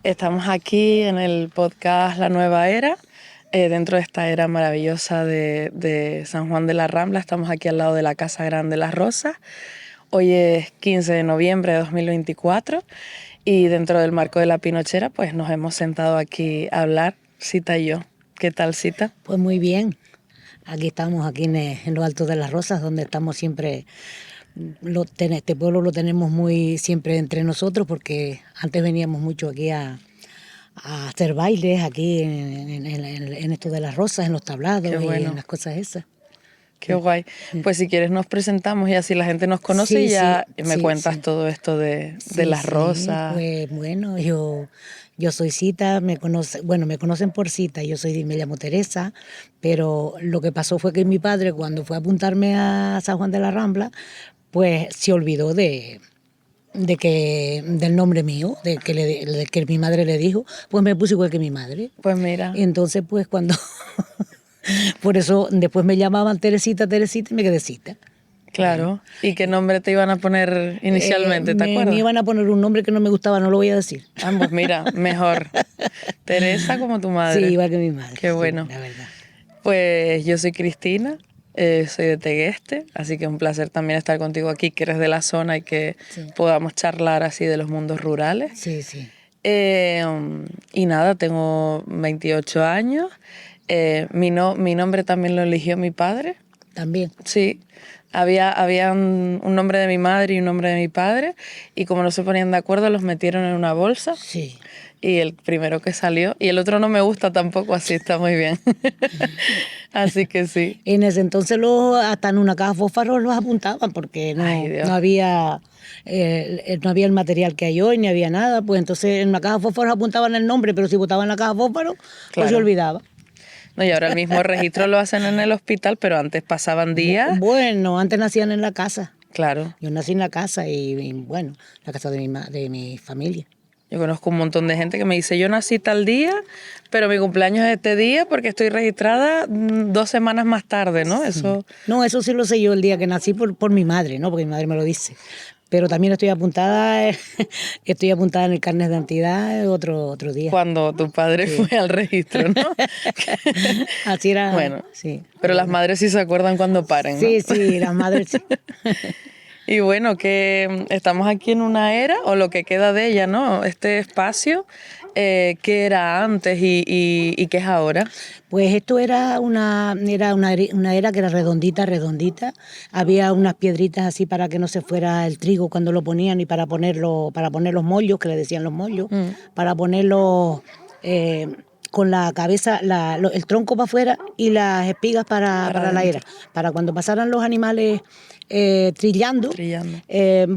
Estamos aquí en el podcast La Nueva Era, dentro de esta era maravillosa de San Juan de la Rambla. Estamos aquí al lado de la Casa Grande Las Rosas. Hoy es 15 de noviembre de 2024 y dentro del marco de la Pinochera pues nos hemos sentado aquí a hablar, Sita y yo. ¿Qué tal, Sita? Pues muy bien. Aquí estamos, aquí en lo alto de Las Rosas, donde estamos siempre. Este pueblo lo tenemos muy siempre entre nosotros, porque antes veníamos mucho aquí a hacer bailes, aquí en esto de Las Rosas, en los tablados. Qué Y bueno. en las cosas esas. Qué guay. Pues si quieres nos presentamos y así la gente nos conoce Sí, y ya sí, me sí, cuentas sí. todo esto de Sí, Las sí, Rosas. pues bueno, yo soy Sita, me conocen por Sita, me llamo Teresa, pero lo que pasó fue que mi padre, cuando fue a apuntarme a San Juan de la Rambla, pues se olvidó del nombre mío, de que mi madre le dijo, pues me puse igual que mi madre. Pues mira, Entonces, pues cuando, por eso después me llamaban Teresita, Teresita y me quedé Sita. Bueno, claro. ¿Y qué nombre te iban a poner inicialmente, te me acuerdas? iban a poner un nombre que no me gustaba, no lo voy a decir. Ah, pues mira, mejor. Teresa como tu Sí, madre. igual que mi madre, Qué sí, bueno. la verdad. Pues yo soy Cristina, soy de Tegueste, así que es un placer también estar contigo aquí, que eres de la zona y que Sí, podamos charlar así de los mundos rurales. sí, sí. Eh, y nada, tengo 28 años. Mi nombre también lo eligió mi padre. También. Sí, había un nombre de mi madre y un nombre de mi padre, y como no se ponían de acuerdo, los metieron en una bolsa. Sí. Y el primero que salió, y el otro no me gusta tampoco, así está muy bien. Así que sí. En ese entonces hasta en una caja fósforo los apuntaban porque Ay, no, Dios. no había el material que hay hoy, ni había nada. Pues entonces en una caja fósforo apuntaban el nombre, pero si botaban la caja fósforo, pues se Claro. olvidaba. No, y ahora el mismo registro lo hacen en el hospital, pero antes pasaban días. Bueno, antes nacían en la casa. Claro. Yo nací en la casa y bueno, la casa de mi familia. Yo conozco un montón de gente que me dice, yo nací tal día, pero mi cumpleaños es este día porque estoy registrada 2 semanas más tarde, ¿no? Eso, No, eso sí lo sé yo el día que nací por mi madre, ¿no? Porque mi madre me lo dice. Pero también estoy apuntada, estoy apuntada en el carnet de identidad otro día. cuando tu padre Sí. fue al registro, ¿no? Así era, Bueno, sí. pero las madres sí se acuerdan cuando paren, ¿no? Sí, sí, las madres sí. Y bueno, que estamos aquí en una era, o lo que queda de ella, ¿no? Este espacio, ¿qué era antes y qué es ahora? Pues esto era una era que era redondita, redondita. Había unas piedritas así para que no se fuera el trigo cuando lo ponían y para poner los mollos, que le decían los mollos, para ponerlos con la cabeza, el tronco para afuera y las espigas para la era. adentro, Para cuando pasaran los animales trillando, trillando.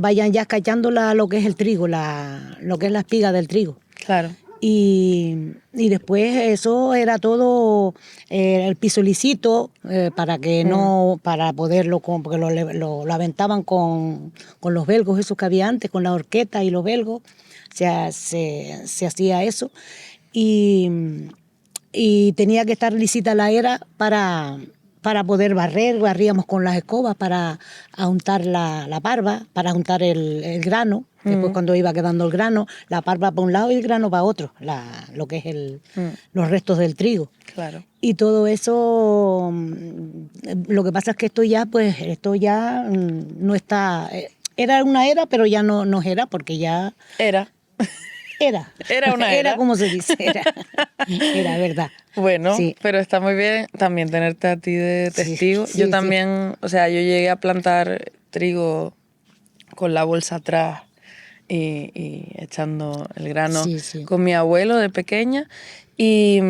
vayan ya cachando lo que es el trigo, lo que es la espiga del trigo. Claro. Y después eso era todo el piso lisito para que no, para poderlo, porque lo aventaban con los belgos esos que había antes, con la horqueta y los belgos, o sea, se hacía eso. Y, y tenía que estar lisita la era para poder barríamos con las escobas para untar la parva, para untar el grano. Después cuando iba quedando el grano, la parva para un lado y el grano para otro, lo que es los restos del trigo. Claro. Y todo eso, lo que pasa es que esto ya no está, era una era, pero ya no era, porque ya Era era una era. era como se dice, era verdad. Bueno, Sí. pero está muy bien también tenerte a ti de Sí, testigo. sí, Yo sí. también, o sea, yo llegué a plantar trigo con la bolsa atrás y echando el grano Sí, sí. con mi abuelo de pequeña, y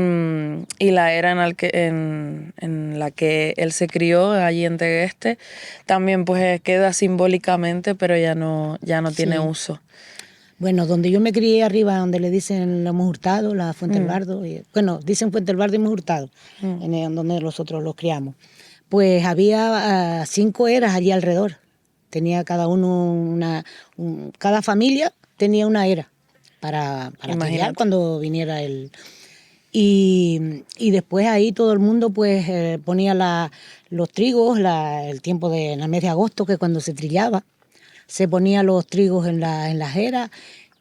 la era en la que él se crió allí en Tegueste también pues queda simbólicamente, pero ya no tiene Sí. uso. Bueno, donde yo me crié arriba, donde le dicen Hemos Hurtado, la Fuente del Bardo, bueno, dicen Fuente del Bardo y Hemos Hurtado, donde nosotros los criamos. Pues había 5 eras allí alrededor. Tenía cada uno cada familia tenía una era para Imagínate. criar cuando viniera el. Y después ahí todo el mundo pues ponía los trigos, el tiempo en el mes de agosto, que cuando se trillaba, se ponía los trigos en las eras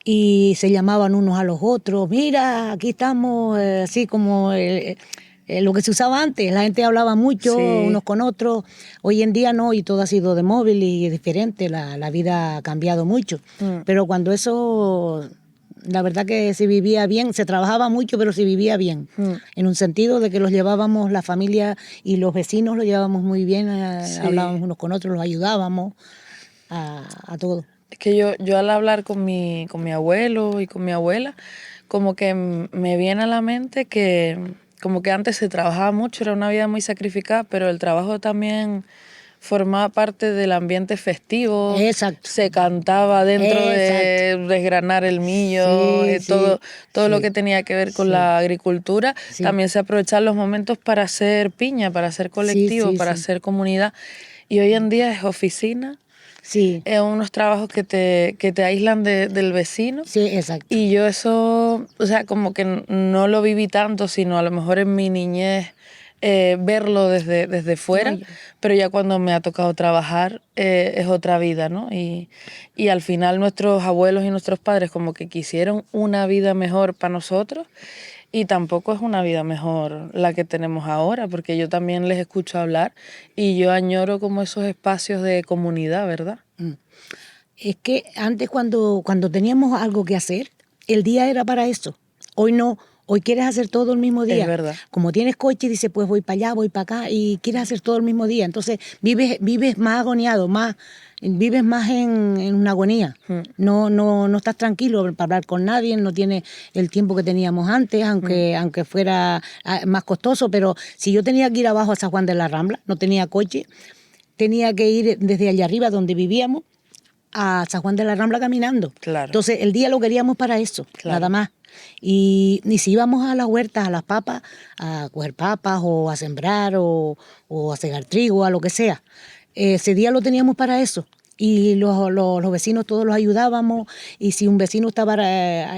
y se llamaban unos a los otros, mira, aquí estamos, así como lo que se usaba antes, la gente hablaba mucho Sí. unos con otros, hoy en día no, y todo ha sido de móvil y es diferente, la vida ha cambiado mucho, pero cuando eso, la verdad que se vivía bien, se trabajaba mucho, pero se vivía bien, en un sentido de que los llevábamos, la familia y los vecinos los llevábamos muy bien, Sí. hablábamos unos con otros, los ayudábamos a todo. Es que yo al hablar con mi abuelo y con mi abuela, como que me viene a la mente que como que antes se trabajaba mucho, era una vida muy sacrificada, pero el trabajo también formaba parte del ambiente festivo. Exacto. Se cantaba dentro de desgranar el millo, Sí, todo lo sí, que tenía que ver con sí, la agricultura. sí. También se aprovechaban los momentos para hacer piña, para hacer colectivo, sí, para sí. hacer comunidad. Y hoy en día es oficina, Sí, unos trabajos que te aíslan del vecino. sí, exacto. Y yo eso, o sea, como que no lo viví tanto, sino a lo mejor en mi niñez verlo desde fuera, No, yo- pero ya cuando me ha tocado trabajar es otra vida, ¿no? Y al final nuestros abuelos y nuestros padres como que quisieron una vida mejor para nosotros y tampoco es una vida mejor la que tenemos ahora, porque yo también les escucho hablar y yo añoro como esos espacios de comunidad, ¿verdad? Es que antes cuando teníamos algo que hacer, el día era para eso. Hoy no, hoy quieres hacer todo el mismo Es día. verdad. Como tienes coche, dices, pues voy para allá, voy para acá, y quieres hacer todo el mismo día. Entonces vives más agoniado, vives más en una agonía. No estás tranquilo para hablar con nadie, no tienes el tiempo que teníamos antes, aunque fuera más costoso, pero si yo tenía que ir abajo a San Juan de la Rambla, no tenía coche, tenía que ir desde allá arriba donde vivíamos a San Juan de la Rambla caminando. Claro. Entonces el día lo queríamos para eso, Claro. nada más. Y si íbamos a las huertas, a las papas, a coger papas o a sembrar o a cegar trigo, a lo que sea, ese día lo teníamos para eso. Y los vecinos todos los ayudábamos, y si un vecino estaba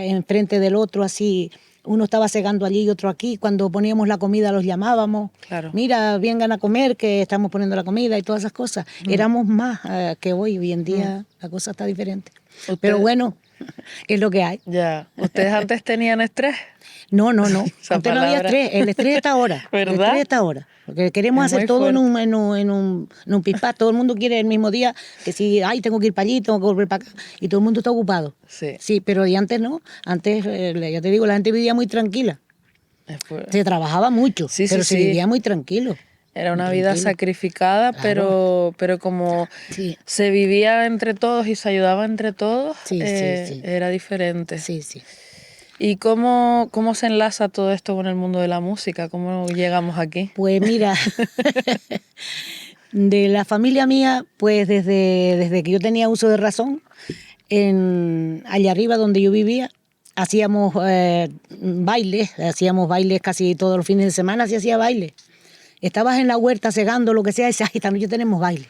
enfrente del otro así, uno estaba segando allí y otro aquí, cuando poníamos la comida los llamábamos, Claro. mira, vengan a comer que estamos poniendo la comida y todas esas cosas. Éramos más que hoy en día la cosa está diferente. Usted- Pero bueno, es lo que hay. Ya. ¿Ustedes antes tenían estrés? No. Esa Antes no había palabra. estrés. El estrés está ahora. El ¿Verdad? estrés está ahora. Porque queremos Es hacer muy todo en fuerte. un pispás. Todo el mundo quiere el mismo día. Que si, ay, tengo que ir para allí, tengo que volver para acá. Y todo el mundo está ocupado. Sí. Sí, pero y antes no. Antes, ya te digo, la gente vivía muy tranquila. Se trabajaba mucho, Sí, pero sí, se sí. vivía muy tranquilo. Era muy una vida tranquilo. sacrificada, Claro. pero como Sí. se vivía entre todos y se ayudaba entre todos, Sí, sí. era diferente. Sí. ¿Y cómo se enlaza todo esto con el mundo de la música? ¿Cómo llegamos aquí? Pues mira, de la familia mía, pues desde que yo tenía uso de razón, allá arriba donde yo vivía, hacíamos hacíamos bailes casi todos los fines de semana, se hacía baile. Estabas en la huerta segando, lo que sea, y dices, ay, esta noche tenemos baile.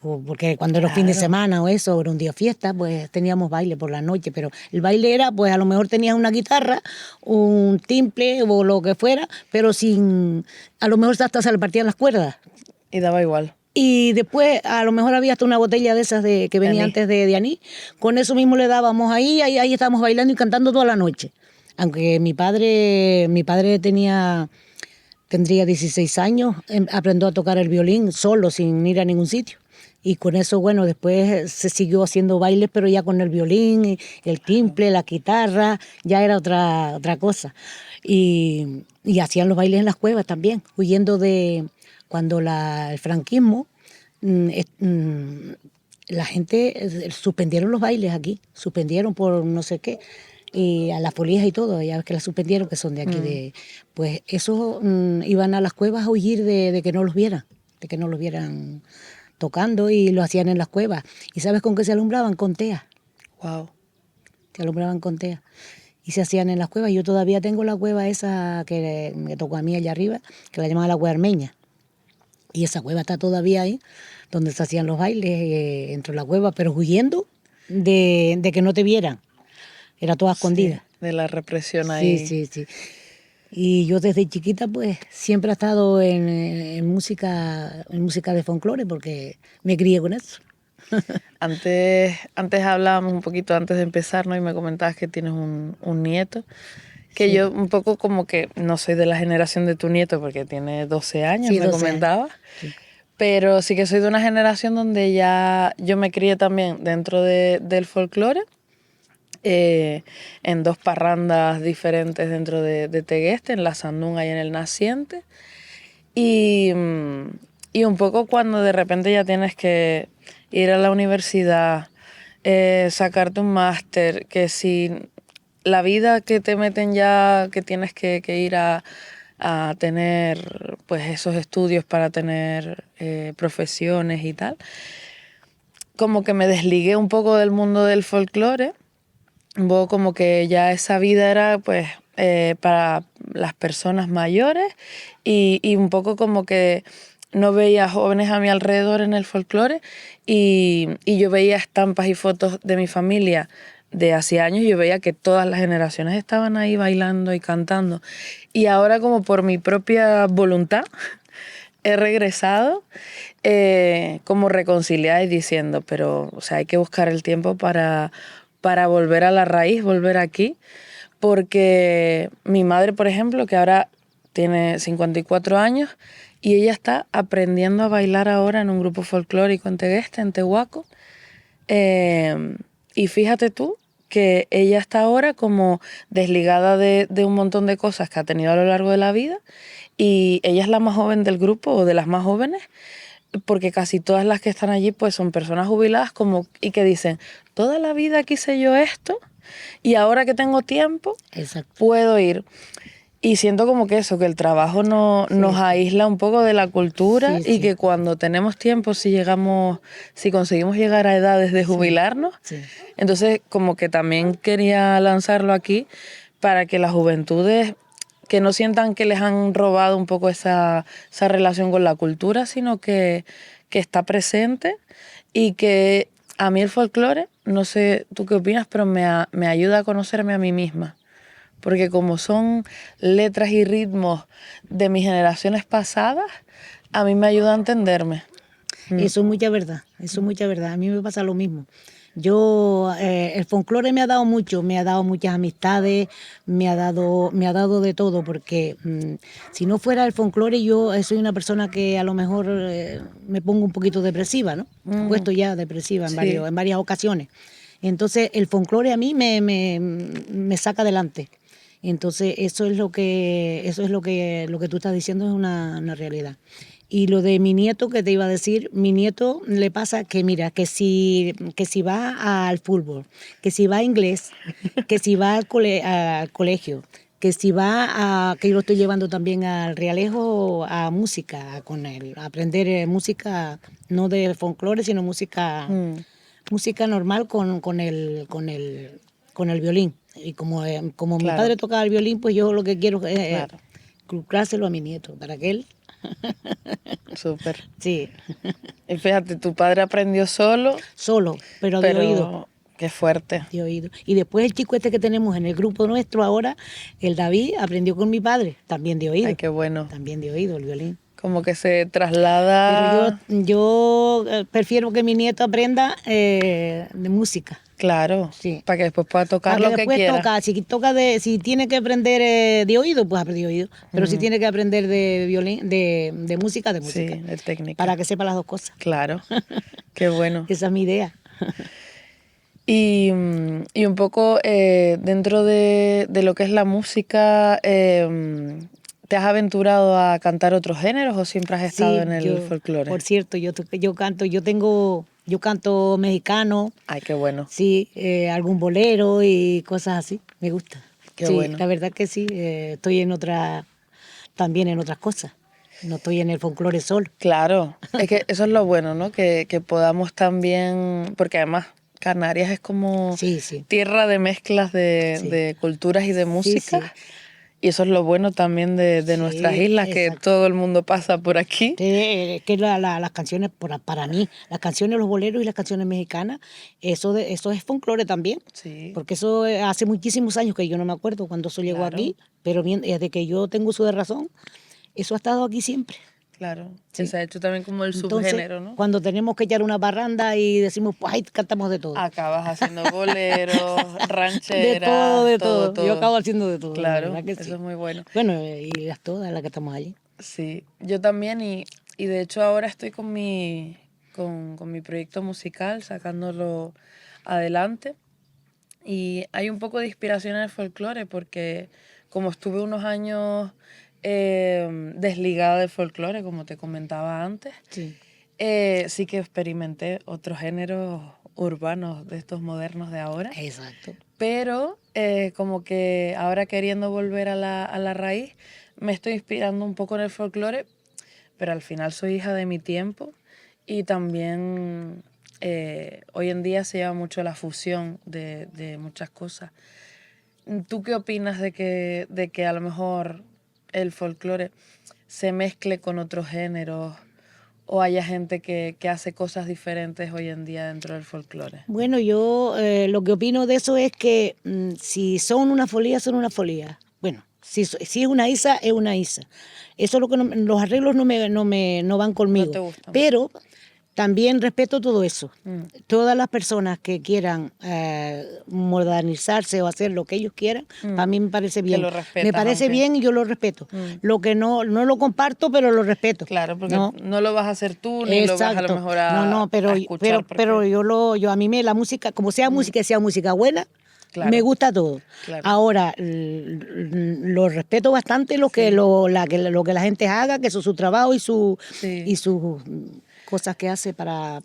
Porque cuando era fin de semana o eso, era un día fiesta, pues teníamos baile por la noche, pero el baile era, pues a lo mejor tenías una guitarra, un timple o lo que fuera, pero a lo mejor hasta se le partían las cuerdas. Y daba igual. Y después a lo mejor había hasta una botella de esas que venía anís. antes de anís. Con eso mismo le dábamos ahí estábamos bailando y cantando toda la noche. Aunque mi padre tendría 16 años, aprendió a tocar el violín solo, sin ir a ningún sitio. Y con eso, bueno, después se siguió haciendo bailes, pero ya con el violín, el timple, la guitarra, ya era otra cosa. Y hacían los bailes en las cuevas también, huyendo de cuando el franquismo, la gente suspendieron los bailes aquí, suspendieron por no sé qué, y a las policías y todo, ya ves que las suspendieron, que son de aquí, pues esos iban a las cuevas a huir de que no los vieran, de que no los vieran tocando, y lo hacían en las cuevas. ¿Y sabes con qué se alumbraban? Con tea. Wow. Se alumbraban con tea. Y se hacían en las cuevas. Yo todavía tengo la cueva esa que me tocó a mí allá arriba, que la llamaban la cueva armeña. Y esa cueva está todavía ahí, donde se hacían los bailes dentro de la cueva, pero huyendo de que no te vieran. Era toda escondida. Sí, de la represión ahí. Sí. Y yo desde chiquita pues siempre he estado en música de folclore porque me crié con eso. Antes hablábamos un poquito antes de empezar, ¿no? Y me comentabas que tienes un nieto. Que Sí. yo un poco como que no soy de la generación de tu nieto porque tiene 12 años, Sí, me 12 años. comentaba. Sí. Pero sí que soy de una generación donde ya yo me crié también dentro del folclore, en dos parrandas diferentes dentro de Tegueste, en la Sandunga y en el Naciente. Y, y un poco cuando de repente ya tienes que ir a la universidad, sacarte un máster, que si la vida que te meten ya, que tienes que ir a tener pues esos estudios para tener profesiones y tal, como que me desligué un poco del mundo del folclore, un poco como que ya esa vida era pues para las personas mayores y un poco como que no veía jóvenes a mi alrededor en el folclore y yo veía estampas y fotos de mi familia de hace años y yo veía que todas las generaciones estaban ahí bailando y cantando. Y ahora como por mi propia voluntad he regresado como reconciliada y diciendo, pero o sea, hay que buscar el tiempo para volver a la raíz, volver aquí, porque mi madre, por ejemplo, que ahora tiene 54 años y ella está aprendiendo a bailar ahora en un grupo folclórico en Tegueste, en Tehuaco, y fíjate tú que ella está ahora como desligada de un montón de cosas que ha tenido a lo largo de la vida y ella es la más joven del grupo o de las más jóvenes porque casi todas las que están allí pues son personas jubiladas como y que dicen, toda la vida quise yo esto y ahora que tengo tiempo Exacto. puedo ir. Y siento como que eso, que el trabajo no, Sí, nos sí. aísla un poco de la cultura Sí, y sí. que cuando tenemos tiempo, si conseguimos llegar a edades de Sí, jubilarnos, sí. entonces como que también quería lanzarlo aquí para que las juventudes que no sientan que les han robado un poco esa relación con la cultura, sino que está presente y que a mí el folclore, no sé tú qué opinas, pero me ayuda a conocerme a mí misma porque como son letras y ritmos de mis generaciones pasadas, a mí me ayuda a entenderme. Eso es mucha verdad, eso es mucha verdad. A mí me pasa lo mismo. Yo, el folclore me ha dado mucho, me ha dado muchas amistades, me ha dado de todo, porque si no fuera el folclore, yo soy una persona que a lo mejor me pongo un poquito depresiva, ¿no? Me he puesto ya depresiva Sí, en varias ocasiones. Entonces, el folclore a mí me saca adelante. Entonces, lo que tú estás diciendo es una realidad. Y lo de mi nieto que te iba a decir, mi nieto le pasa que mira, que si va al fútbol, que si va a inglés, que si va al colegio, que si va que yo lo estoy llevando también al Realejo a música con él, a aprender música no de folclore, sino música normal con el violín. Y como mi claro, padre tocaba el violín, pues yo lo que quiero es claro, inculcárselo a mi nieto, para que él, súper. sí, Y fíjate, tu padre aprendió solo, solo, pero de oído, pero qué fuerte. de oído. Y después el chico este que tenemos en el grupo nuestro ahora, el David, aprendió con mi padre, Ay, qué bueno. también de oído el violín. Como que se Pero traslada, yo prefiero que mi nieto aprenda de música. claro, Sí. para que después pueda tocar Para que lo que después quiera. si tiene que aprender de oído, pues aprende de oído. Pero si tiene que aprender de violín, de música, de Sí, música. de técnica. Para que sepa las dos cosas. Claro, qué bueno. Esa es mi idea. Y un poco dentro de lo que es la música, ¿te has aventurado a cantar otros géneros o siempre has estado en Sí, el folclore? por cierto, yo canto, yo canto mexicano, Ay, qué bueno, sí, algún bolero y cosas así, me gusta. qué Sí, bueno. la verdad que sí, estoy también en otras cosas. No estoy en el folclore solo. Claro, es que eso es lo bueno, ¿no? Que podamos también, porque además Canarias es como Sí, sí, tierra de mezclas sí, de culturas y de sí, músicas. sí, Y eso es lo bueno también de nuestras sí, islas, que exacto. todo el mundo pasa por aquí. Es que las canciones, para mí, las canciones, los boleros y las canciones mexicanas, eso es folclore también. Sí, Porque eso hace muchísimos años que yo no me acuerdo cuando eso llegó claro. aquí, pero desde que yo tengo uso de razón, eso ha estado aquí siempre. Claro, Sí. que se ha hecho también como el Entonces, subgénero, ¿no? cuando tenemos que echar una parranda y decimos, pues ahí cantamos de todo. Acabas haciendo boleros, De todo, rancheras, de todo, todo. Yo todo. acabo haciendo de todo, la Claro, verdad que eso sí. es muy bueno. Bueno, y las todas las que estamos allí. Sí, yo también y de hecho ahora estoy con mi proyecto musical, sacándolo adelante. Y hay un poco de inspiración en el folclore porque como estuve unos años desligada del folclore, como te comentaba antes, Sí. sí que experimenté otros géneros urbanos de estos modernos de ahora. Exacto. Pero como que ahora queriendo volver a la raíz, me estoy inspirando un poco en el folclore, pero al final soy hija de mi tiempo y también hoy en día se lleva mucho la fusión de muchas cosas. ¿Tú qué opinas de que a lo mejor el folclore se mezcle con otros géneros o haya gente que hace cosas diferentes hoy en día dentro del folclore? Bueno, yo lo que opino de eso es que si son una folía, son una folía. Bueno, si es una isa, es una isa. Eso es lo que los arreglos no van No conmigo. te gustan. Pero también respeto todo eso. Mm. Todas las personas que quieran modernizarse o hacer lo que ellos quieran, para mí me parece bien. lo respetas, Me parece aunque- bien y yo lo respeto. Lo que no lo comparto, pero lo respeto. Claro, porque ¿no? no lo vas a hacer tú, ni lo vas a lo mejor a pero, escuchar. pero yo a mí la música, como sea música, sea música buena, Claro. me gusta todo. Claro. Ahora, lo respeto bastante lo que, Sí. lo que la gente haga, que eso es su trabajo y Sí. y sus cosas que hace para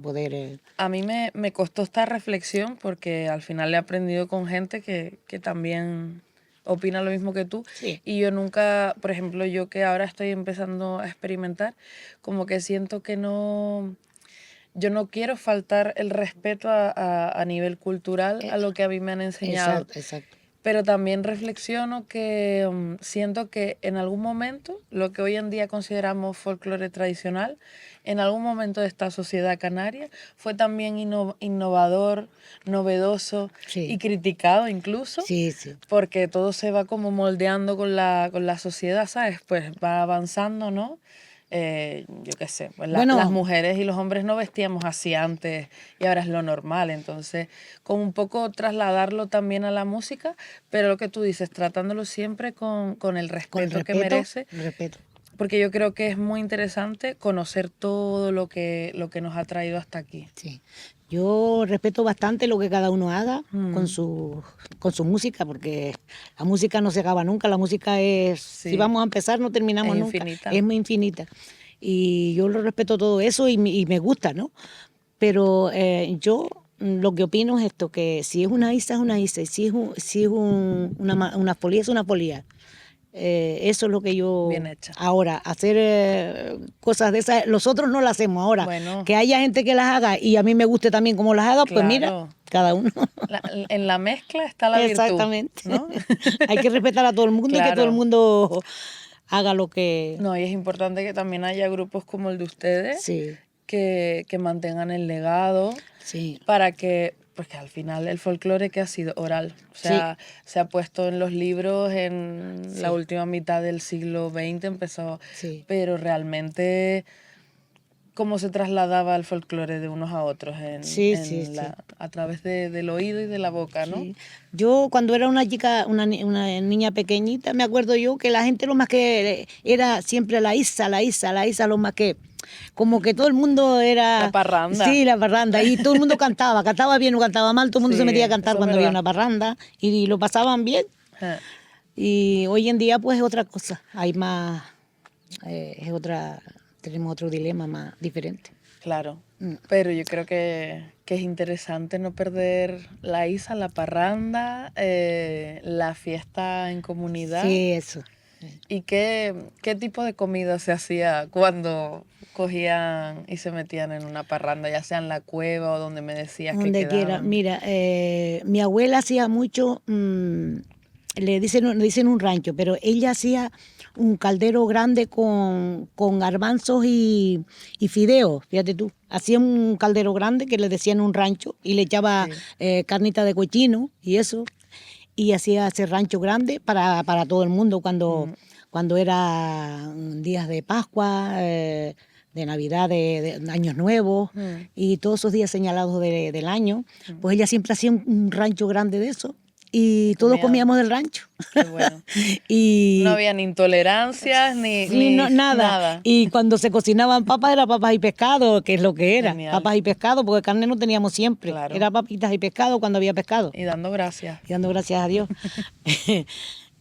poder... A mí me costó esta reflexión porque al final he aprendido con gente que también opina lo mismo que tú. Sí. Y yo nunca, por ejemplo, yo que ahora estoy empezando a experimentar, como que siento que yo no quiero faltar el respeto a nivel cultural a lo que a mí me han enseñado. Exacto, exacto. Pero también reflexiono que siento que en algún momento, lo que hoy en día consideramos folclore tradicional, en algún momento de esta sociedad canaria, fue también innovador, novedoso Sí. y criticado incluso, Sí, sí. porque todo se va como moldeando con la sociedad, ¿sabes? Pues va avanzando, ¿no? Yo qué sé, pues Bueno. las mujeres y los hombres no vestíamos así antes y ahora es lo normal, entonces como un poco trasladarlo también a la música, pero lo que tú dices, tratándolo siempre con el respeto que merece, respeto. porque yo creo que es muy interesante conocer todo lo que nos ha traído hasta aquí. Sí. Yo respeto bastante lo que cada uno haga con su música, porque la música no se acaba nunca, la música es, Sí. si vamos a empezar no terminamos Es nunca, infinita. es muy infinita. Y yo lo respeto todo eso y me gusta, ¿no? Pero yo lo que opino es esto, que si es una isa, es una isa, y si es una folía, es una folía. Eso es lo que yo... Bien hecha. Ahora, hacer cosas de esas, los otros no las hacemos. Ahora, Bueno. que haya gente que las haga y a mí me guste también como las haga, pues mira, Claro. cada uno. En la mezcla está la virtud. Exactamente. ¿No? Hay que respetar a todo el mundo y que Claro. todo el mundo haga lo que... No, y es importante que también haya grupos como el de ustedes Sí, que mantengan el legado sí. para que, porque al final el folclore que ha sido oral, o sea, se ha puesto en los libros en la última mitad del siglo XX empezó, Sí. pero realmente cómo se trasladaba el folclore de unos a otros Sí, sí. a través del oído y de la boca, ¿no? Sí. Yo cuando era una chica, una niña pequeñita, me acuerdo yo que la gente lo más que era siempre la isa, lo más que, como que todo el mundo era... La parranda. Sí, la parranda. Y todo el mundo cantaba bien o cantaba mal, todo el mundo Sí, se metía a cantar eso es cuando había verdad. una parranda y lo pasaban bien. Ajá. Y hoy en día pues es otra cosa, hay más, tenemos otro dilema más diferente. Claro, pero yo creo que es interesante no perder la isa, la parranda, la fiesta en comunidad. Sí, eso. ¿Y qué tipo de comida se hacía cuando cogían y se metían en una parranda, ya sea en la cueva o donde me decías que Donde quiera. quedaban? Mira, mi abuela hacía mucho, le dicen un rancho, pero ella hacía un caldero grande con garbanzos y fideos, fíjate tú. Hacía un caldero grande que le decían un rancho y le echaba carnita de cochino y eso. Y hacía ese rancho grande para todo el mundo cuando cuando era días de Pascua, de Navidad, de Años Nuevos y todos esos días señalados del año, pues ella siempre hacía un rancho grande de eso y todos comíamos del rancho. Qué bueno. Y no había ni intolerancias ni, sí, ni no, nada. nada. Y cuando se cocinaban papas, era papas y pescado, que es lo que era. Genial. Papas y pescado, porque carne no teníamos siempre. Claro. Era papitas y pescado cuando había pescado. Y dando gracias. Y dando gracias a Dios.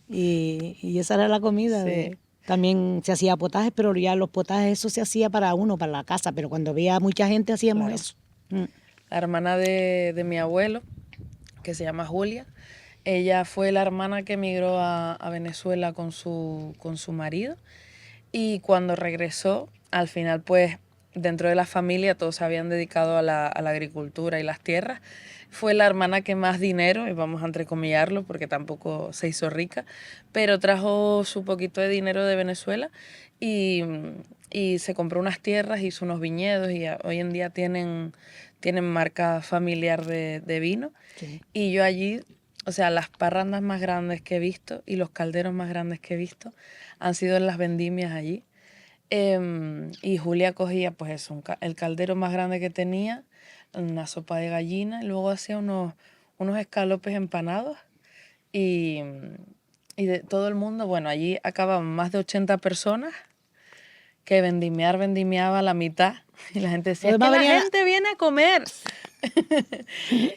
y esa era la comida. Sí. También se hacía potajes, pero ya los potajes eso se hacía para uno, para la casa. Pero cuando había mucha gente hacíamos Claro. eso. La hermana de mi abuelo, que se llama Julia, ella fue la hermana que emigró a Venezuela con su marido. Y cuando regresó, al final, pues, dentro de la familia todos se habían dedicado a la agricultura y las tierras. Fue la hermana que más dinero, y vamos a entrecomillarlo porque tampoco se hizo rica, pero trajo su poquito de dinero de Venezuela y se compró unas tierras, hizo unos viñedos y hoy en día tienen marca familiar de vino. Sí. Y yo allí, o sea, las parrandas más grandes que he visto y los calderos más grandes que he visto han sido en las vendimias allí. Y Julia cogía pues eso, el caldero más grande que tenía, una sopa de gallina, y luego hacía unos escalopes empanados y de todo el mundo, bueno, allí acababan más de 80 personas que vendimiaba la mitad y la gente decía, es que la gente viene a comer.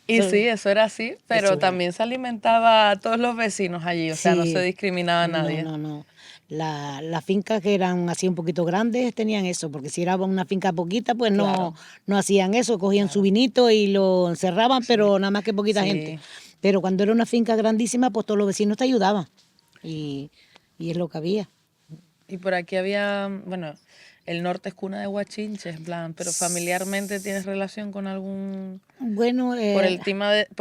Y sí, eso era así, pero también se alimentaba a todos los vecinos allí, o sea, no se discriminaba a nadie. No. Las fincas que eran así un poquito grandes tenían eso, porque si era una finca poquita, pues Claro. no hacían eso, cogían su vinito y lo encerraban, pero nada más que poquita gente. Pero cuando era una finca grandísima, pues todos los vecinos te ayudaban y es lo que había. Y por aquí había, bueno, el norte es cuna de guachinches, en plan, pero familiarmente tienes relación con algún... Bueno, por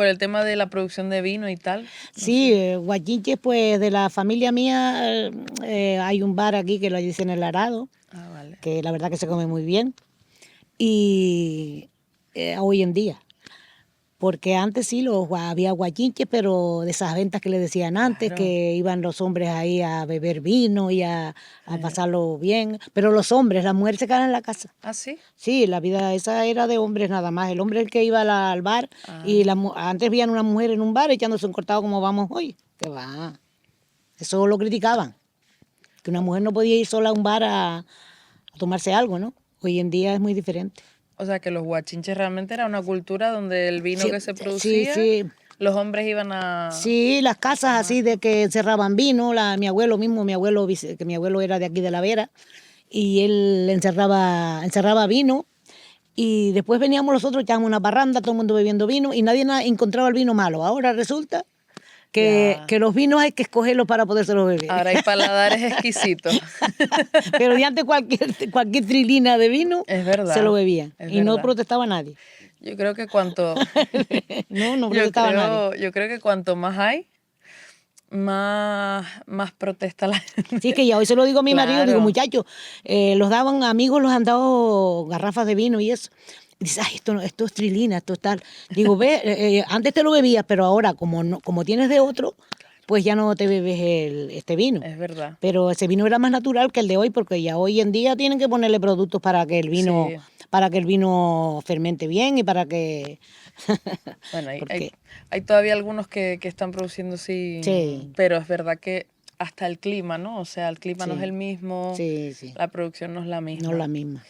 el tema de la producción de vino y tal. Sí, guachinches, pues de la familia mía hay un bar aquí que lo dicen El Arado, Vale. que la verdad que se come muy bien. Y hoy en día, porque antes sí había guachinches, pero de esas ventas que le decían antes, Claro. que iban los hombres ahí a beber vino y a pasarlo bien, pero los hombres, las mujeres se quedaban en la casa. ¿Ah, sí? Sí, la vida esa era de hombres nada más. El hombre es el que iba al bar y antes veían una mujer en un bar echándose un cortado como vamos hoy. Que va. Eso lo criticaban. Que una mujer no podía ir sola a un bar a tomarse algo, ¿no? Hoy en día es muy diferente. O sea, que los guachinches realmente era una cultura donde el vino que se producía, los hombres iban a... Sí, las casas así de que encerraban vino. Mi abuelo mismo, que mi abuelo era de aquí de La Vera, y él encerraba vino. Y después veníamos nosotros, echábamos una parranda, todo el mundo bebiendo vino y nadie encontraba el vino malo. Ahora resulta que los vinos hay que escogerlos para podérselos beber. Ahora hay paladares exquisitos. Pero de antes cualquier trilina de vino es verdad, se lo bebían es y verdad. no protestaba nadie. Yo creo que cuanto... no protestaba nadie. Yo creo que cuanto más hay, más protesta la gente. Sí, que ya hoy se lo digo a mi marido, digo, muchachos, los daban amigos, los han dado garrafas de vino y eso. Y dice, ay, esto es trilina, esto es tal. Digo, antes te lo bebías, pero ahora como tienes de otro, pues ya no te bebes este vino. Es verdad. Pero ese vino era más natural que el de hoy, porque ya hoy en día tienen que ponerle productos para que el vino fermente bien y para que... Bueno, hay todavía algunos que están produciendo sí, pero es verdad que hasta el clima, ¿no? O sea, el clima no es el mismo, la producción no es la misma. No es la misma.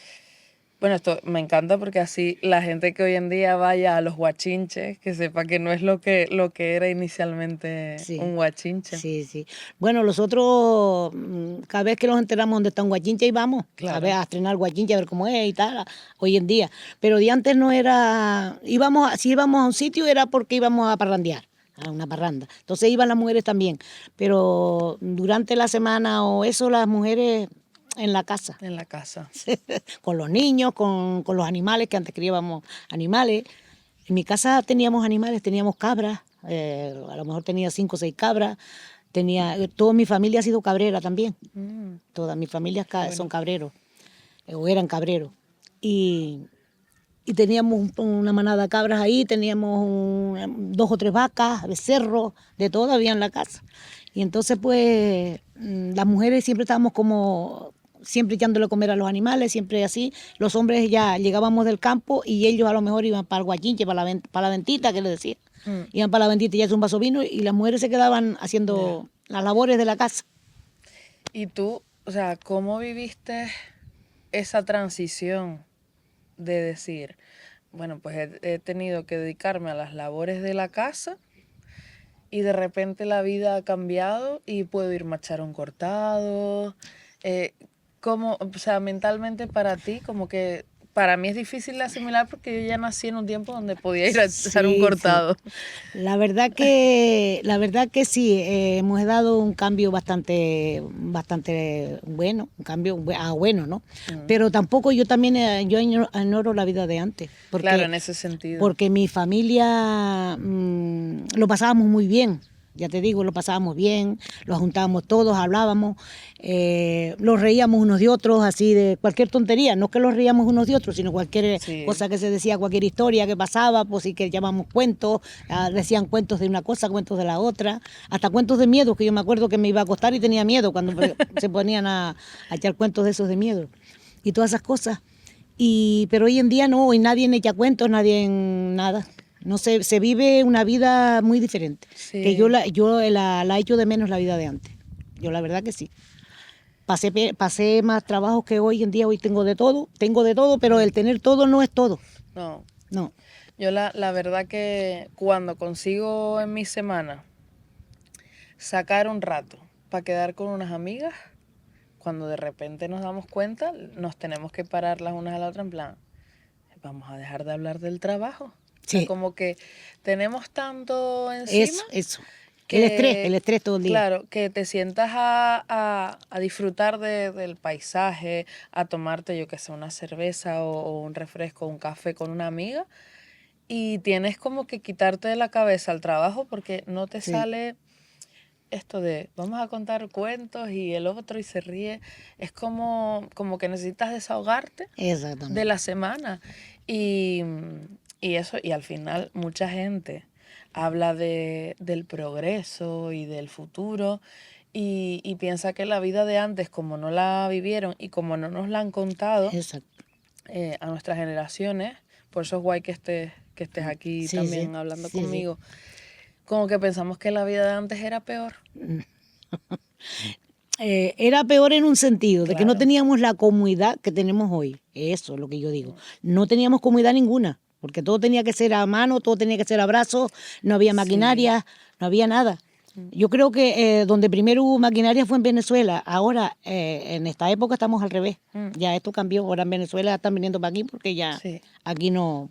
Bueno, esto me encanta porque así la gente que hoy en día vaya a los guachinches, que sepa que no es lo que era inicialmente un guachinche. Sí. Bueno, nosotros cada vez que nos enteramos dónde está un guachinche íbamos a estrenar guachinche, a ver cómo es y tal, hoy en día. Pero de antes no era, si íbamos a un sitio era porque íbamos a parrandear, a una parranda. Entonces iban las mujeres también, pero durante la semana o eso las mujeres... En la casa. En la casa. Con los niños, con los animales, que antes criábamos animales. En mi casa teníamos animales, teníamos cabras, a lo mejor tenía 5 o 6 cabras. Toda mi familia ha sido cabrera también. Toda mi familia son cabreros, o eran cabreros. Y teníamos una manada de cabras ahí, teníamos 2 o 3 vacas, becerros, de todo había en la casa. Y entonces, pues, las mujeres siempre estábamos como, siempre echándole a comer a los animales, siempre así. Los hombres ya llegábamos del campo y ellos a lo mejor iban para el guachinche, para la ventita, que les decía. Iban para la ventita y ya un vaso vino y las mujeres se quedaban haciendo las labores de la casa. Y tú, o sea, ¿cómo viviste esa transición de decir, bueno, pues he tenido que dedicarme a las labores de la casa y de repente la vida ha cambiado y puedo irme a echar un cortado? ¿Cómo, o sea, mentalmente para ti, como que para mí es difícil de asimilar porque yo ya nací en un tiempo donde podía ir a echar un Sí, sí. cortado? La verdad que sí, hemos dado un cambio bastante bueno, un cambio bueno, ¿no? Pero tampoco yo también, yo añoro la vida de antes, Claro, porque, en ese sentido. porque mi familia lo pasábamos muy bien. Ya te digo, lo pasábamos bien, lo juntábamos todos, hablábamos, los reíamos unos de otros, así de cualquier tontería, no que los reíamos unos de otros, sino cualquier Sí. cosa que se decía, cualquier historia que pasaba, pues sí que llamamos cuentos, decían cuentos de una cosa, cuentos de la otra, hasta cuentos de miedo, que yo me acuerdo que me iba a acostar y tenía miedo cuando se ponían a echar cuentos de esos de miedo y todas esas cosas. Pero hoy en día no, hoy nadie echa cuentos, nadie nada. No sé, se vive una vida muy diferente. Sí. Que yo la echo de menos la vida de antes. Yo la verdad que sí. Pasé más trabajos que hoy en día, hoy tengo de todo, pero el tener todo no es todo. No. No. Yo la verdad que cuando consigo en mi semana sacar un rato para quedar con unas amigas, cuando de repente nos damos cuenta, nos tenemos que parar las unas a la otra en plan, vamos a dejar de hablar del trabajo. O sea, Sí. como que tenemos tanto encima Eso. que, El estrés todo el día. claro, que te sientas a disfrutar del paisaje, a tomarte, yo que sé, una cerveza o un refresco, un café con una amiga, y tienes como que quitarte de la cabeza el trabajo porque no te Sí. sale esto de vamos a contar cuentos y el otro y se ríe. Es como que necesitas desahogarte Exactamente. de la semana. Y, y eso, y al final mucha gente habla del progreso y del futuro y piensa que la vida de antes, como no la vivieron y como no nos la han contado Exacto. a nuestras generaciones, por eso es guay que estés aquí Sí, también sí. hablando Sí, sí. conmigo, como que pensamos que la vida de antes era peor. Era peor en un sentido, de que no Claro. teníamos la comodidad que tenemos hoy. Eso es lo que yo digo. No teníamos comodidad ninguna, porque todo tenía que ser a mano, todo tenía que ser a brazo, no había Sí. maquinaria, no había nada. Yo creo que donde primero hubo maquinaria fue en Venezuela. Ahora, en esta época estamos al revés. Ya esto cambió. Ahora en Venezuela están viniendo para aquí porque ya Sí. aquí no,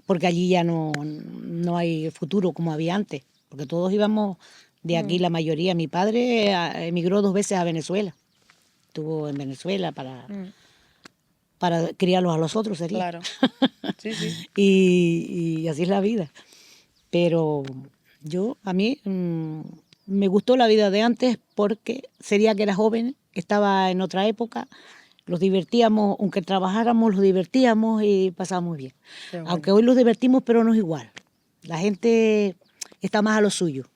porque allí ya no hay futuro como había antes. Porque todos íbamos de aquí, la mayoría. Mi padre emigró 2 veces a Venezuela. Estuvo en Venezuela para criarlos a los otros, sería. Claro. Sí, sí. Y así es la vida. Pero a mí me gustó la vida de antes porque sería que era joven, estaba en otra época, los divertíamos, aunque trabajáramos, los divertíamos y pasábamos bien. Qué bueno. Aunque hoy los divertimos, pero no es igual. La gente está más a lo suyo.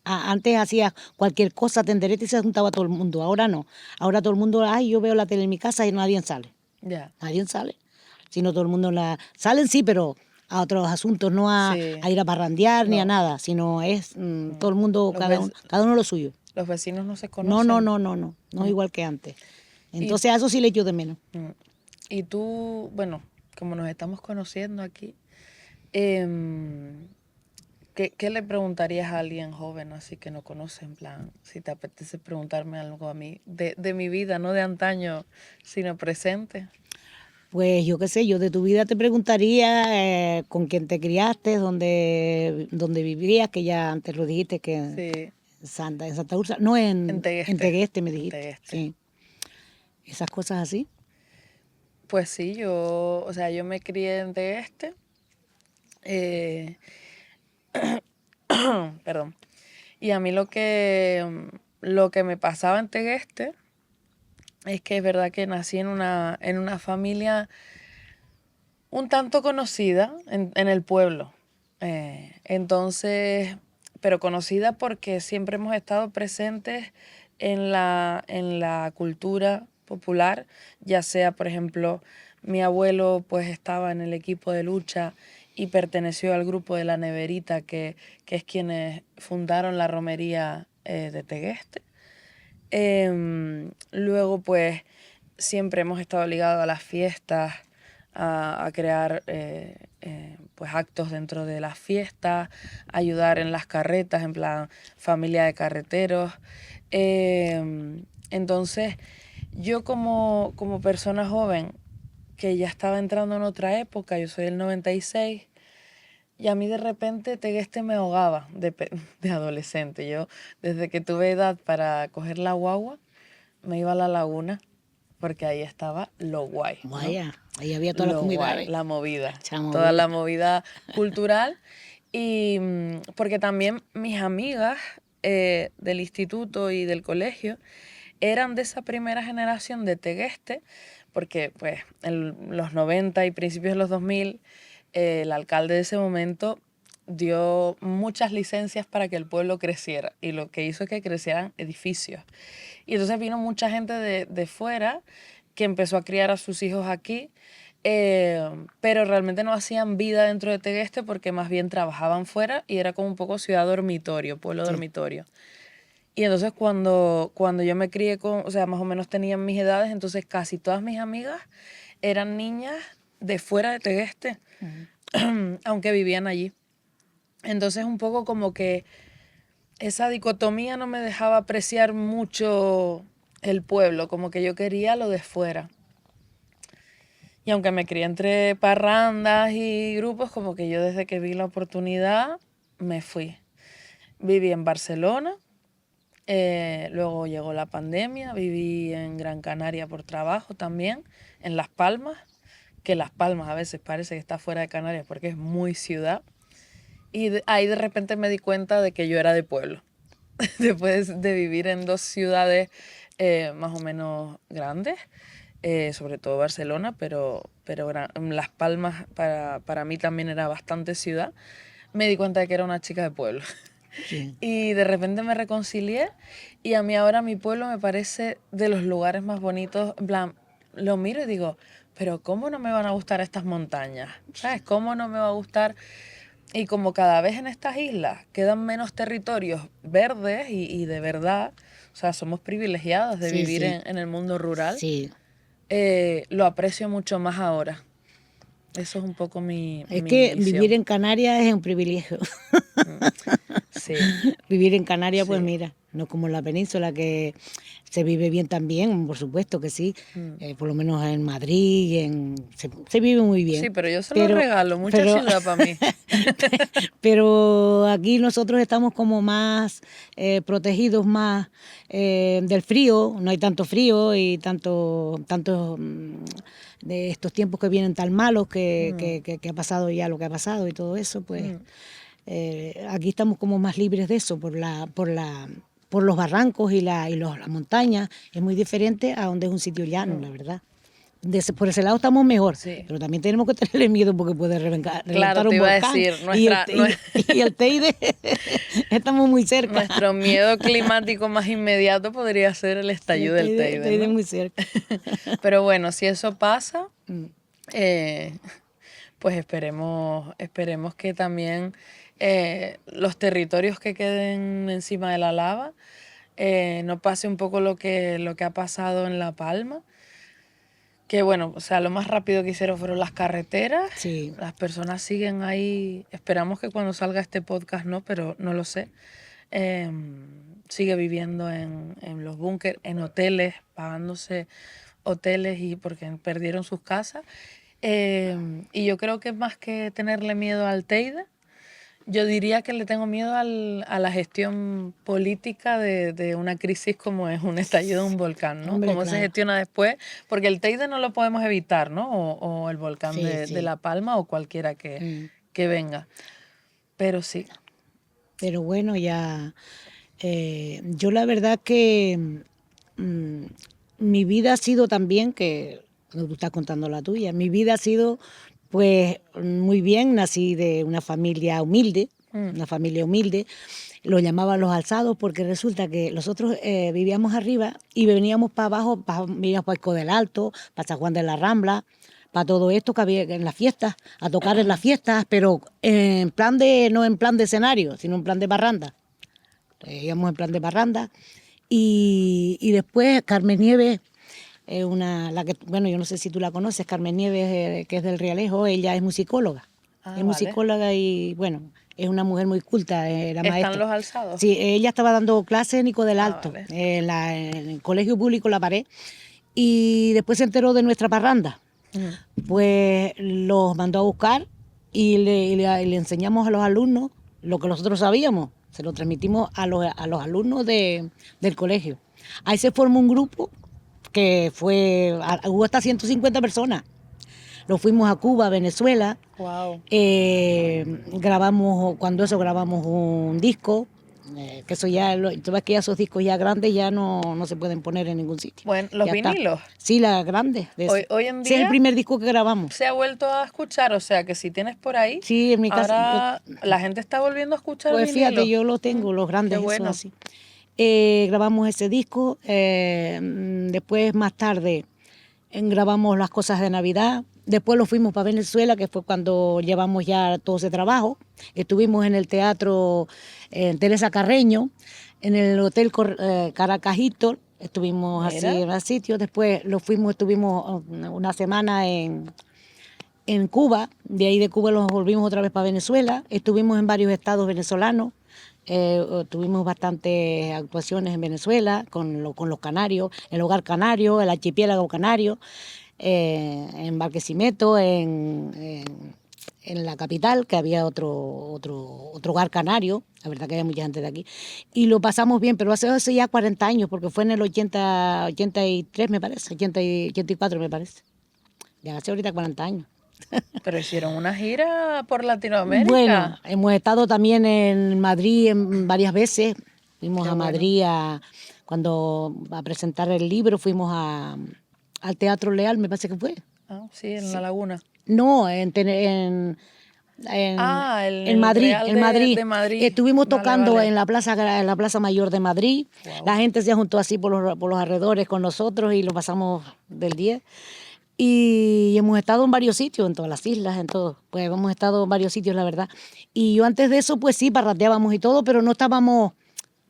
Antes hacía cualquier cosa, te enderezas y se juntaba todo el mundo. Ahora no. Ahora todo el mundo, ay, yo veo la tele en mi casa y nadie sale. Ya. Nadie sale. Sino todo el mundo salen sí, pero a otros asuntos, no Sí. a ir a parrandear ni a No. nada, sino es todo el mundo, Los cada uno lo suyo. Los vecinos no se No, conocen. no es igual que antes. Entonces a eso sí le echo de menos. Y tú, bueno, como nos estamos conociendo aquí, ¿qué le preguntarías a alguien joven así que no conoce? En plan, si te apetece preguntarme algo a mí de mi vida, no de antaño, sino presente. Pues yo qué sé, yo de tu vida te preguntaría con quién te criaste, dónde vivirías, que ya antes lo dijiste que Sí. En Santa Úrsula, no En Tegueste. en Tegueste me En dijiste. Tegueste. Sí. Esas cosas así. Pues sí, o sea, yo me crié en Tegueste. Perdón. Y a mí lo que me pasaba en Tegueste es que es verdad que nací en una familia un tanto conocida en el pueblo. Entonces, pero conocida porque siempre hemos estado presentes en la cultura popular, ya sea, por ejemplo, mi abuelo pues estaba en el equipo de lucha y perteneció al grupo de La Neverita, que es quienes fundaron la romería de Tegueste. Luego pues siempre hemos estado ligados a las fiestas, a crear pues actos dentro de las fiestas, ayudar en las carretas, en plan familia de carreteros. Entonces, yo como persona joven que ya estaba entrando en otra época, yo soy del 96, y a mí de repente Tegueste me ahogaba de adolescente. Yo, desde que tuve edad para coger la guagua, me iba a la laguna, porque ahí estaba lo guay, ¿no? Vaya, ahí había todas las Lo guay, comunidades. la movida, Chamo, toda la bien. movida cultural. Y porque también mis amigas del instituto y del colegio eran de esa primera generación de Tegueste, porque pues en los 90 y principios de los 2000 el alcalde de ese momento dio muchas licencias para que el pueblo creciera, y lo que hizo es que crecieran edificios. Y entonces vino mucha gente de fuera que empezó a criar a sus hijos aquí, pero realmente no hacían vida dentro de Tegueste porque más bien trabajaban fuera y era como un poco ciudad dormitorio, pueblo Sí. dormitorio. Y entonces cuando yo me crié o sea, más o menos tenían mis edades, entonces casi todas mis amigas eran niñas de fuera de Tegueste, aunque vivían allí. Entonces un poco como que esa dicotomía no me dejaba apreciar mucho el pueblo, como que yo quería lo de fuera. Y aunque me crié entre parrandas y grupos, como que yo desde que vi la oportunidad me fui. Viví en Barcelona, luego llegó la pandemia, viví en Gran Canaria por trabajo también, en Las Palmas, que Las Palmas a veces parece que está fuera de Canarias porque es muy ciudad. Y ahí de repente me di cuenta de que yo era de pueblo. Después de vivir en dos ciudades más o menos grandes, sobre todo Barcelona, pero Las Palmas para mí también era bastante ciudad, me di cuenta de que era una chica de pueblo. Sí. Y de repente me reconcilié, y a mí ahora mi pueblo me parece de los lugares más bonitos. En plan, lo miro y digo, pero ¿cómo no me van a gustar estas montañas? ¿Sabes? ¿Cómo no me va a gustar? Y como cada vez en estas islas quedan menos territorios verdes y de verdad, o sea, somos privilegiados de Sí, vivir sí. en el mundo rural, Sí. lo aprecio mucho más ahora. Eso es un poco Es mi que vivir visión. en Canarias es un privilegio. Sí, Vivir en Canarias, pues sí. mira, no como en la península, que se vive bien también, por supuesto que sí. Por lo menos en Madrid, se vive muy bien. Sí, pero yo se lo Pero, regalo, mucha pero, ciudad para mí. pero aquí nosotros estamos como más protegidos más del frío, no hay tanto frío y tanto de estos tiempos que vienen tan malos que ha pasado ya lo que ha pasado y todo eso, pues aquí estamos como más libres de eso por los barrancos las montañas. Es muy diferente a donde es un sitio llano, la verdad. Por ese lado estamos mejor, Sí. pero también tenemos que tenerle miedo porque puede Claro, reventar te un iba a volcán decir, y el Teide estamos muy cerca. nuestro miedo climático más inmediato podría ser el Sí, estallido del El Teide, Teide es ¿no? muy cerca. Pero bueno, si eso pasa, Mm. eh, pues esperemos que también los territorios que queden encima de la lava no pase un poco lo que ha pasado en La Palma. Que bueno, o sea, lo más rápido que hicieron fueron las carreteras. Sí, Las personas siguen ahí. Esperamos que cuando salga este podcast no, pero no lo sé. Sigue viviendo en los búnkeres, en hoteles, pagándose hoteles y porque perdieron sus casas. Y yo creo que más que tenerle miedo al Teide, yo diría que le tengo miedo a la gestión política de una crisis como es un estallido de un volcán, ¿no? hombre, Cómo se claro. gestiona después, porque el Teide no lo podemos evitar, ¿no? O el volcán Sí, de sí. La Palma o cualquiera Mm. que venga. Pero sí, Pero bueno, ya yo la verdad que mm, mi vida ha sido también, que no tú estás contando la tuya, mi vida ha sido pues muy bien, nací de una familia humilde, una familia humilde. Lo llamaban los alzados porque resulta que nosotros vivíamos arriba y veníamos para abajo, veníamos para Arco del Alto, para San Juan de la Rambla, para todo esto que había en las fiestas, a tocar en las fiestas, pero en plan no en plan de escenario, sino en plan de parranda. Íbamos en plan de parranda. Y después Carmen Nieves, bueno, yo no sé si tú la conoces, Carmen Nieves, que es del Realejo, ella es musicóloga. Es musicóloga y, bueno, es una mujer muy culta, era maestra. ¿Están los alzados? Sí, ella estaba dando clases en Nico del Alto, Vale. en el Colegio Público La Pared, y después se enteró de nuestra parranda. Pues los mandó a buscar y le enseñamos a los alumnos lo que nosotros sabíamos, se lo transmitimos a los alumnos del colegio. Ahí se formó un grupo que hubo hasta 150 personas. Nos fuimos a Cuba, a Venezuela. Wow. Grabamos un disco, que eso ya, tú ves que ya esos discos ya grandes ya no se pueden poner en ningún sitio. Bueno, ¿los Ya vinilos? Sí, las grandes. Hoy en Ese es día el primer disco que grabamos. se ha vuelto a escuchar, o sea que si tienes por ahí, Sí, en mi casa. ahora la gente está volviendo a escuchar Pues vinilo. fíjate, yo los tengo, los grandes, Qué bueno. esos así. Grabamos ese disco, después más tarde grabamos las cosas de Navidad, después lo fuimos para Venezuela, que fue cuando llevamos ya todo ese trabajo. Estuvimos en el teatro Teresa Carreño, en el hotel Caracajito, estuvimos así en el sitio, después estuvimos una semana en Cuba, de ahí de Cuba nos volvimos otra vez para Venezuela, estuvimos en varios estados venezolanos, tuvimos bastantes actuaciones en Venezuela con los canarios, el Hogar Canario, el Archipiélago Canario, en Barquisimeto, en la capital, que había otro hogar canario, la verdad que había mucha gente de aquí, y lo pasamos bien, pero hace ya 40 años, porque fue en el 83 me parece, 84 me parece, ya hace ahorita 40 años. Pero hicieron una gira por Latinoamérica. Bueno, hemos estado también en Madrid varias veces. Fuimos Qué a Madrid a presentar el libro, fuimos al Teatro Leal, me parece que fue. Sí, en La Laguna. No, en Madrid, Real en Madrid. de Madrid. Estuvimos Vale, tocando vale. en la Plaza Mayor de Madrid. Wow. La gente se juntó así por los alrededores con nosotros y lo pasamos del 10. Y hemos estado en varios sitios, en todas las islas, en todo. Pues hemos estado en varios sitios, la verdad. Y yo antes de eso, pues sí, parrandeábamos y todo, pero no estábamos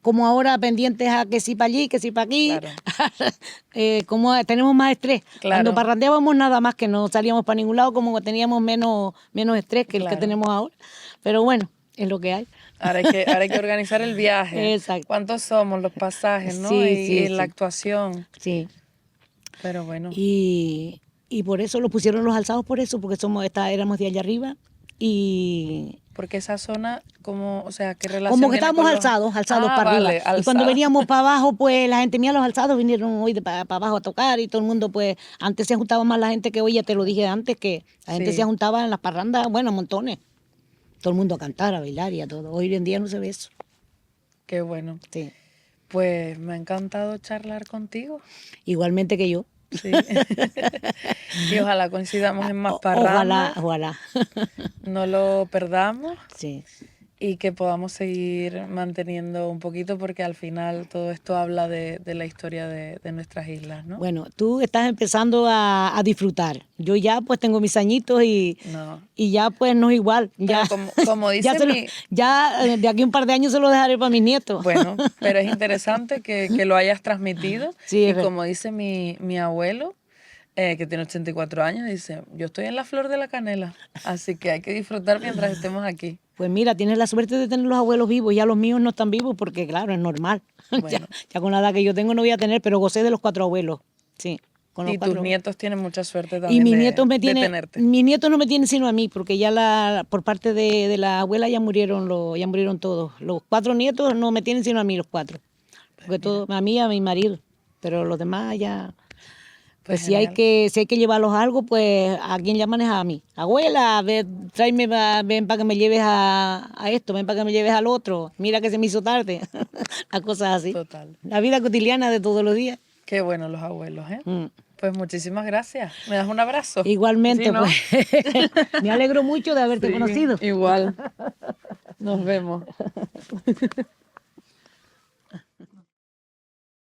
como ahora pendientes a que sí para allí, que sí para aquí. Claro. Como tenemos más estrés. Claro. Cuando parrandeábamos nada más que no salíamos para ningún lado, como teníamos menos estrés que el que Claro. tenemos ahora. Pero bueno, es lo que hay. Ahora hay que organizar el viaje. Exacto. ¿Cuántos somos? Los pasajes, ¿no? Sí, y sí. la actuación. Sí. Pero bueno. Y por eso lo pusieron los alzados, por eso, porque éramos de allá arriba. Y Porque esa zona, o sea, ¿qué relación como que tiene estábamos con los- alzados para vale, arriba. Y cuando alzados. veníamos para abajo, pues la gente, mira, los alzados vinieron hoy para abajo a tocar y todo el mundo, pues antes se juntaba más la gente que hoy, ya te lo dije antes, que la gente Sí. se juntaba en las parrandas, bueno, montones. Todo el mundo a cantar, a bailar y a todo. Hoy en día no se ve eso. Qué bueno. Sí. Pues me ha encantado charlar contigo. Igualmente que yo. Sí. Y ojalá coincidamos en más parrandas. Ojalá. No lo perdamos Sí. y que podamos seguir manteniendo un poquito, porque al final todo esto habla de la historia de nuestras islas, ¿no? Bueno, tú estás empezando a disfrutar. Yo ya pues tengo mis añitos No. y ya pues no es igual. Ya, Pero como dice de aquí a un par de años se lo dejaré para mis nietos. Bueno, pero es interesante que lo hayas transmitido. Sí, es y verdad. como dice mi abuelo, que tiene 84 años, dice, yo estoy en la flor de la canela, así que hay que disfrutar mientras estemos aquí. Pues mira, tienes la suerte de tener los abuelos vivos, ya los míos no están vivos porque claro, es normal. Bueno. Ya con la edad que yo tengo no voy a tener, pero gocé de los 4 abuelos. Sí. Con los Y 4 tus nietos tienen mucha suerte Y también mis de nietos tenerte. mis nietos no me tienen sino a mí, porque ya por parte de la abuela ya murieron todos. Los 4 nietos no me tienen sino a mí, los 4. Porque todo, a mí y a mi marido. Pero los demás ya. Pues si hay que llevarlos a algo, pues ¿a quién llaman? Es a mí. Abuela, ven para que me lleves a esto, ven para que me lleves al otro. Mira que se me hizo tarde. Las cosas así. Total. La vida cotidiana de todos los días. Qué bueno los abuelos, ¿eh? Mm. Pues muchísimas gracias. ¿Me das un abrazo? Igualmente, Sí, ¿no? pues. Me alegro mucho de haberte conocido. Igual. Nos vemos.